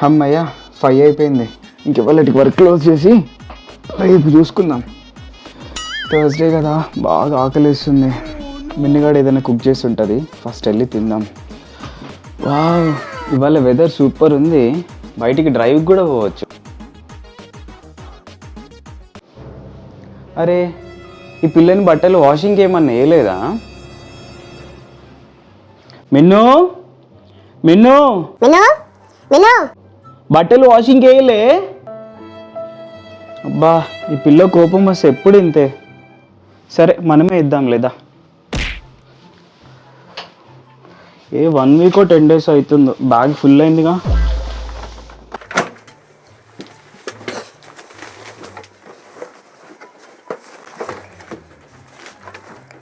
అమ్మయ్య 5 అయిపోయింది. ఇంకెవరికి వర్క్ క్లోజ్ చేసి రేపు చూసుకుందాం. థర్స్డే కదా, బాగా ఆకలిస్తుంది. మిన్నిగాడు ఏదైనా కుక్ చేసి ఉంటుంది, ఫస్ట్ వెళ్ళి తిందాం. వావ్, ఇవాళ వెదర్ సూపర్ ఉంది. బయటికి డ్రైవ్ కూడా పోవచ్చు. అరే, ఈ పిల్లని బట్టలు వాషింగ్కి ఏమన్నా వేయలేదా? మిన్ను మిన్ను మిను మిను బట్టలు వాషింగ్కి వేయలే? అబ్బా, ఈ పిల్ల కోపం వస్తే ఎప్పుడు ఇంతే. సరే, మనమే ఇద్దాం లేదా. 1 వీక్ 10 days అవుతుందో, బ్యాగ్ ఫుల్ అయిందిగా.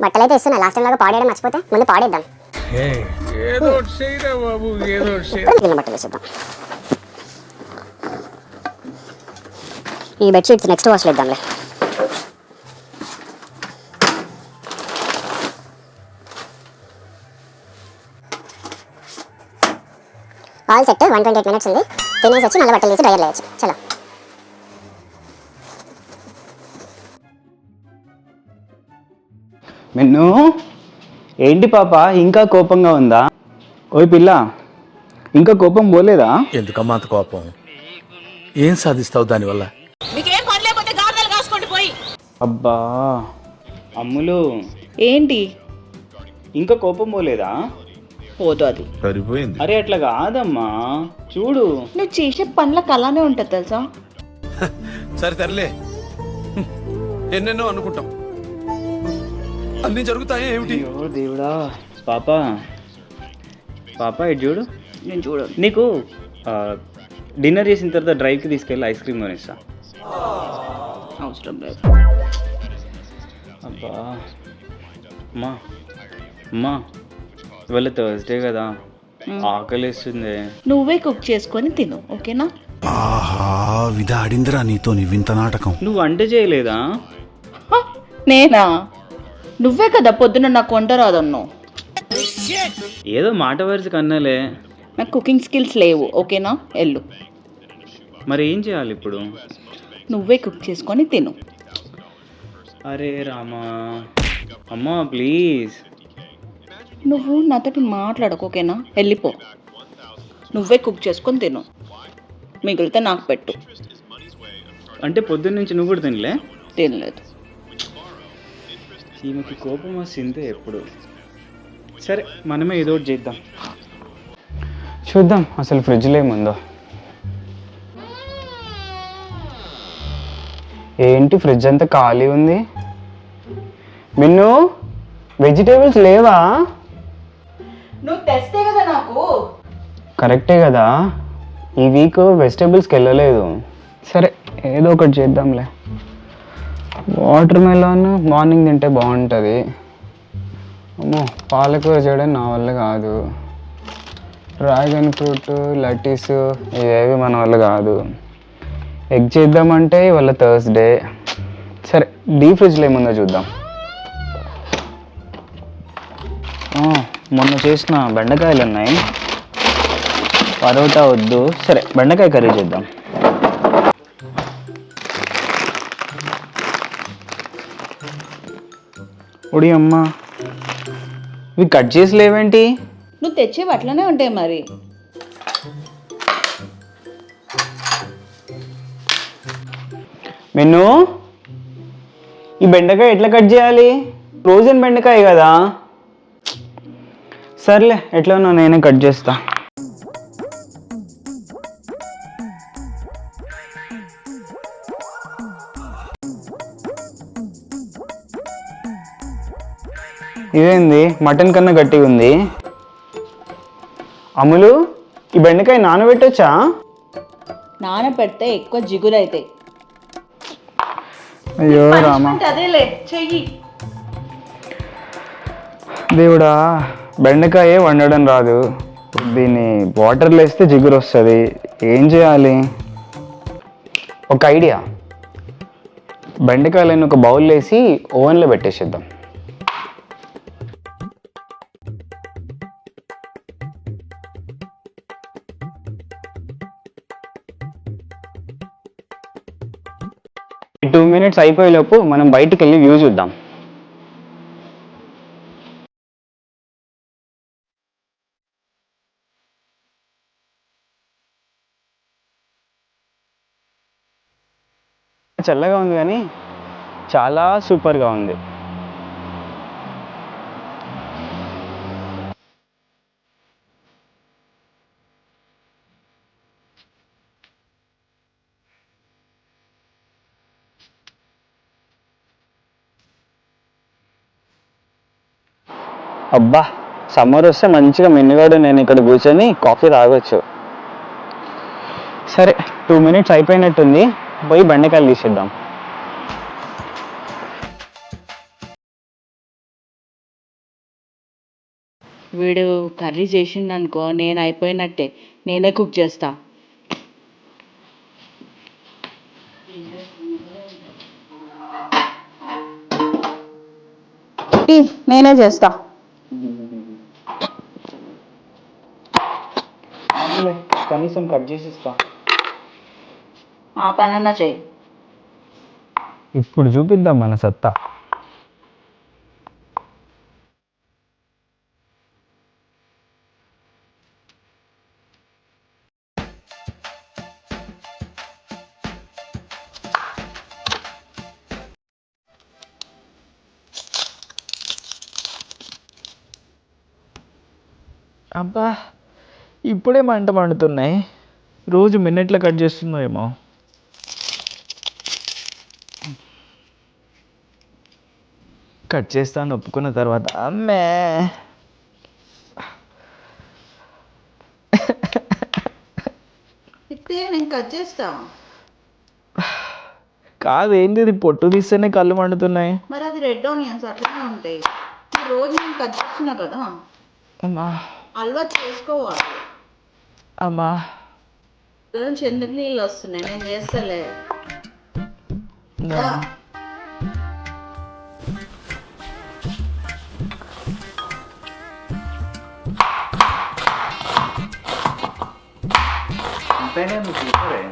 బట్టలైతే ఇస్తున్నా. లాస్ట్ టైం లాగా పాడేయడం మర్చిపోతే ముందు పాడేద్దాం. బట్టలు వేసేద్దాం. ఈ బెడ్షీట్స్ నెక్స్ట్ వాష్లో ఇద్దాంలే. All set. 128 minutes ఉంది. తినేసి వచ్చి మళ్ళీ బట్టలు తీసి డ్రైయర్ వేయచ్చు. చలో. మిన్ను, ఏంటి పాప ఇంకా కోపంగా ఉందా? ఓయ్ పిల్ల, ఇంకా కోపం పోలేదా? ఎందుకమ్మా అంత కోపం? ఏం సాధిస్తావు దానివల్ల? అబ్బా అమ్ములు, ఏంటి ఇంకా కోపం పోలేదా? పోతుంది. సరిపోయింది. అరే అట్లా కాదమ్మా, చూడు. నువ్వు చేసే పనులకు అలానే ఉంటుంది తెలుసా. సరే తరలే, ఎన్నెన్నో అనుకుంటాం, అన్ని జరుగుతాయి ఏమిటి? అయ్యో దేవుడా. పాప పాప ఇటు చూడు. నేను చూడను. నీకు డిన్నర్ చేసిన తర్వాత డ్రైవ్కి తీసుకెళ్ళి ఐస్ క్రీమ్ కొనిస్తా. అవసరం లేదు. అబ్బా అమ్మా అమ్మా, ఇవాళ థర్స్డే కదా, ఆకలిస్తుంది. నువ్వే కుక్ చేసుకొని తిను, ఓకేనా? ఆహా, విధాడిందిరా నీతో నీ వింత నాటకం. నువ్వు వంట చేయలేదా? హ, నేనా? నువ్వే కదా పొద్దున్న నాకు వంట రాదన్నావు. ఏదో మాట వరుసకి అన్నాలే. నాకు కుకింగ్ స్కిల్స్ లేవు, ఓకేనా? వెళ్ళు. మరి ఏం చేయాలి ఇప్పుడు? నువ్వే కుక్ చేసుకొని తిను. అరే రామా, అమ్మా ప్లీజ్. నువ్వు నాతోటి మాట్లాడకు, ఓకేనా? వెళ్ళిపో. నువ్వే కుక్ చేసుకొని తిను, మిగిలితే నాకు పెట్టు. అంటే పొద్దున్న నుంచి నువ్వు కూడా తినలే? తినలేదు. ఈమెకి కోపం వస్తుందే ఎప్పుడు. సరే, మనమే ఏదో ఒకటి చేద్దాం. చూద్దాం అసలు ఫ్రిడ్జ్లో ఏముందో. ఏంటి ఫ్రిడ్జ్ అంతా ఖాళీ ఉంది? మిన్ను, వెజిటేబుల్స్ లేవా? నువ్వు తెస్తే కదా నాకు. కరెక్టే కదా, ఈ వీక్ వెజిటేబుల్స్కి వెళ్ళలేదు. సరే, ఏదో ఒకటి చేద్దాంలే. వాటర్ మెలాన్ మార్నింగ్ తింటే బాగుంటుంది. అమ్మో, పాలకూర చేయడం నా వల్ల కాదు. డ్రాగన్ ఫ్రూట్, లెటిస్ ఇవేవి మన వల్ల కాదు. ఎగ్ చేద్దామంటే ఇవాళ థర్స్డే. సరే, డీప్ ఫ్రిడ్జ్లో ఏముందో చూద్దాం. మొన్న చేసిన బెండకాయలు ఉన్నాయి. పరోటా వద్దు. సరే, బెండకాయ కర్రీ చేద్దాం. ఒడి అమ్మ, ఇవి కట్ చేసి లేవేంటి? నువ్వు తెచ్చేవి అట్లనే ఉంటాయి మరి. మెను, ఈ బెండకాయ ఎట్లా కట్ చేయాలి? ఫ్రోజన్ బెండకాయ కదా. సర్లే, ఎట్లనో నేనే కట్ చేస్తా. ఇదేంది మటన్ కన్నా గట్టిగా ఉంది? అమ్ములు, ఈ బెండకాయ నానబెట్టొచ్చా? నానబెడితే ఎక్కువ జిగురు అవుతాయి. అయ్యో రామా, అదేలే చెయ్యి. దేవుడా, బెండకాయ వండడం రాదు. దీన్ని వాటర్లో వేస్తే జిగురు వస్తుంది. ఏం చేయాలి? ఒక ఐడియా, బెండకాయలను ఒక బౌల్లో వేసి ఓవెన్లో పెట్టేసేద్దాం. 2 minutes అయిపోయేలోపు మనం బయటికి వెళ్ళి వ్యూ చూద్దాం. చల్లగా ఉంది కానీ చాలా సూపర్గా ఉంది. అబ్బా, సమ్మర్ వస్తే మంచిగా మిన్నుగాడు నేను ఇక్కడ కూర్చొని కాఫీ తాగొచ్చు. సరే 2 minutes అయిపోయినట్టుంది, పోయి బెండకాయలు తీసేద్దాం. వీడు కర్రీ చేసిండనుకో నేను అయిపోయినట్టే, నేనే కుక్ చేస్తా. నేనే చేస్తా. కనీసం కట్ చేసి ఇస్తా. ఆ పనన్నా చెయ్యి. ఇప్పుడు చూపిద్దాం మన సత్తా. అబ్బా, ఇప్పుడే మంట మండుతున్నాయి. రోజు మినిట్లో కట్ చేస్తుందో ఏమో. కట్ చేస్తాను ఒప్పుకున్న తర్వాత అమ్మే నేను కట్ చేస్తా. కాదు, ఏంది ఇది? పొట్టు తీస్తేనే కళ్ళు మండుతున్నాయి. మరి అది రెడ్ ఆనియన్స్ అట్లనే ఉంటాయి. రోజు నేను కట్ చేస్తున్నా కదా, అమ్మా అలవాటు చేసుకోవాలి. అమ్మా నుంచి ఎందుకు నీళ్ళు వస్తున్నాయి? నేను చేస్తలే. ఎంతైనా నువ్వు సూపరే.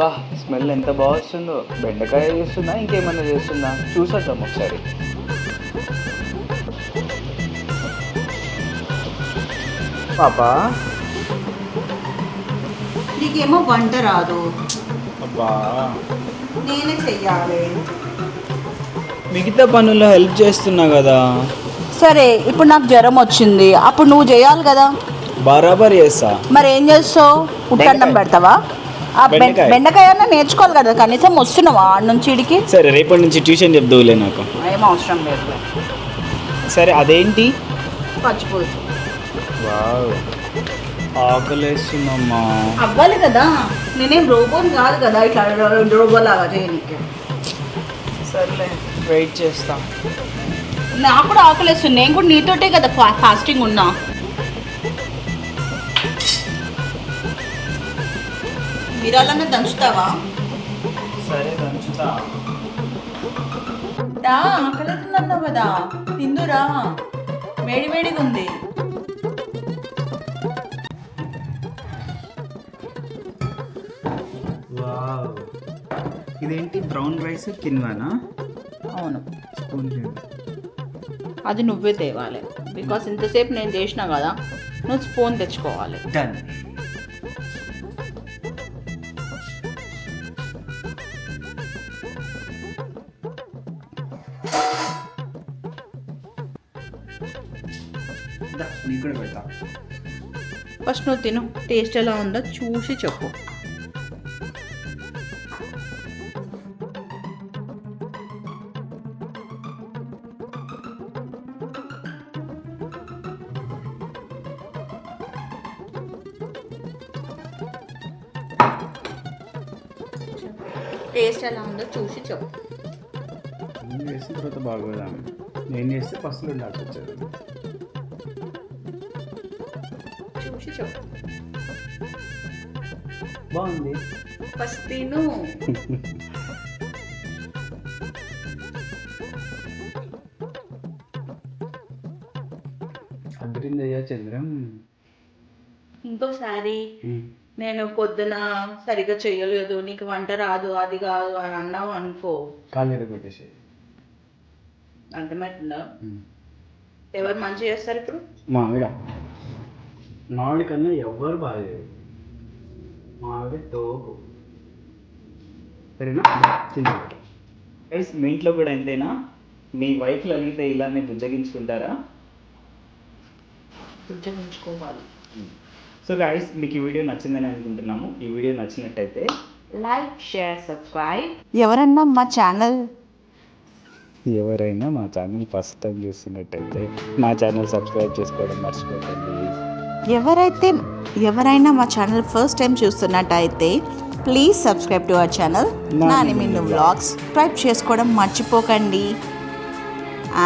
బా, స్మెల్ ఎంత బాగా వస్తుందో. బెండకాయ చేస్తుందా ఇంకేమన్నా చేస్తుందా చూసేద్దాం ఒకసారి. పాపా, నీకేమో వంట రాదు. అబ్బా, నేనే చెయ్యాలి. మిగతా పనుల్లో హెల్ప్ చేస్తున్నా కదా. సరే, ఇప్పుడు నాకు జ్వరం వచ్చింది, అప్పుడు నువ్వు చేయాలి కదా. బరాబర్ చేస్తా. మరి ఏం చేస్తావు? ఉట్టన్నం పెడతావా? ఆ బెండకాయ అన్న నేర్చుకోవాలి కదా, కనీసం వస్తున్నావా ఆడ నుంచి ఇడికి? సరే, రేపటి నుంచి ట్యూషన్ చెప్దువులే నాకు. ఏం అవసరం లేదు. సరే, అదేంటి? పచ్చిపులుసు. వావ్, ఆకలేస్తుందమ్మా. అవ్వాలి కదా, నేనేం రోబోని కాదు కదా ఇట్లా రోబోలాగా చేయనీకి. సర్లే, వెయిట్ చేస్తా. నాకు కూడా ఆకలేస్తుంది, నేను కూడా నీతోటే కదా ఫాస్టింగ్ ఉన్నా. మిరాలన్న దంచుతావా? సరే, దంచుతా. రా, ఆకలేస్తుందన్నావు కదా, తిందురా, వేడి వేడిగా ఉంది. వావ్, ఇదేంటి? బ్రౌన్ రైస్ కిన్వానా? అవును, స్పూన్ అది నువ్వే తేవాలి. బికాస్ ఇంతసేపు నేను చేసినా కదా, నువ్వు స్పూన్ తెచ్చుకోవాలి. డన్. నీకు కూడా పెడతా. ఫస్ట్ నువ్వు తిను, టేస్ట్ ఎలా ఉందో చూసి చెప్పు. టేస్ట్ ఎలా ఉందో చూసి చెప్పు. నేను చేసిన తర్వాత బాగోదా? నేను చేస్తే ఫస్ట్లో ఉండాల్సి వచ్చేది. చూసి చెప్పు. బాగుంది. ఫస్ట్ తిను. అద్దరిందయ్యా చంద్రం. ఇంకోసారి నేను పొద్దున సరిగ్గా చెయ్యలేదు, నీకు వంట రాదు, అది కాదు అని అన్నావు అనుకో, కాళ్ళు కొట్టేసి అర్థమవుతుందా? ఎవరు మంచి చేస్తారు ఇప్పుడు? మా ఆవిడ. మా ఆవిడ కన్నా ఎవ్వరు బాగా చేయరు. మా ఆవిడ తోపు. సరేనా? గైస్, మీ ఇంట్లో కూడా ఎంతైనా మీ వైఫ్లు అడిగితే ఇలానే బుజ్జగించుకుంటారా? ఉద్యోగించుకోవాలి. సో గైస్, మీకు ఈ వీడియో నచ్చిందని అనుకుంటున్నాము. ఈ వీడియో నచ్చినట్టయితే లైక్, షేర్, సబ్స్క్రైబ్. ఎవరైనా మా ఛానల్ ఫస్ట్ టైం చూస్తున్నట్టయితే మా ఛానల్ సబ్స్క్రైబ్ చేసుకోవడం మర్చిపోకండి. ఎవరైనా మా ఛానల్ ఫస్ట్ టైం చూస్తున్నట్టయితే please subscribe to our channel Nani Minnu vlogs. Subscribe చేసుకోవడం మర్చిపోకండి.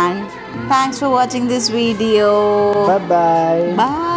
And thanks for watching this video. Bye. Bye.